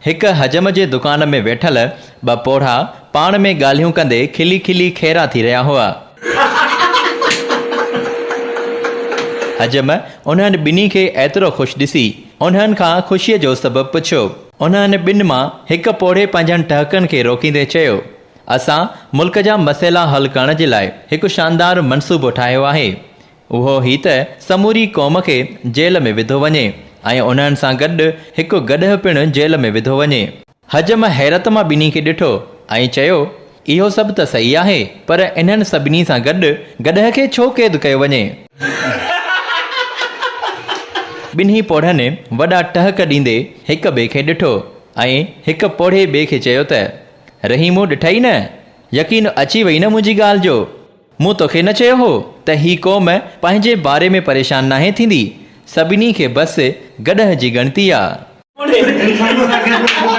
हिक हजम जे दुकान में वेठल ब पोढ़ा पाण में ॻाल्हियूं कंदे खिली खिली खेरा थी रहिया हुआ। हजम उन्हनि ॿिन्ही खे एतिरो ख़ुशि ॾिसी उन्हनि खां ख़ुशीअ जो सबबु पुछियो। उन्हनि ॿिनि मां हिकु पोढ़े पंहिंजनि टहकनि खे रोकींदे चयो, असां मुल्क जा मसइला हल करण जे लाइ हिकु शानदार मनसूबो ठाहियो आहे। उहो ही त समूरी क़ौम खे जेल में विधो वञे ऐं उन्हनि सां गॾु हिकु गॾह पिणु जेल में विधो वञे। हजम हैरत मां ॿिन्ही खे ॾिठो ऐं चयो, इहो सभु त सही आहे, पर इन्हनि सभिनी सां गॾु गॾह खे छो क़ैद कयो वञे? ॿिन्ही पोढ़नि वॾा टहक ॾींदे हिक ॿिए खे ॾिठो ऐं हिकु पोढ़े ॿिए खे चयो त रहीमो ॾिठई न, यकीन अची वई न मुंहिंजी ॻाल्हि जो। मूं तोखे न चयो हो त ही क़ौम पंहिंजे बारे में परेशान नाहे थींदी, सभिनी खे बसि गॾह जी ॻणती आहे।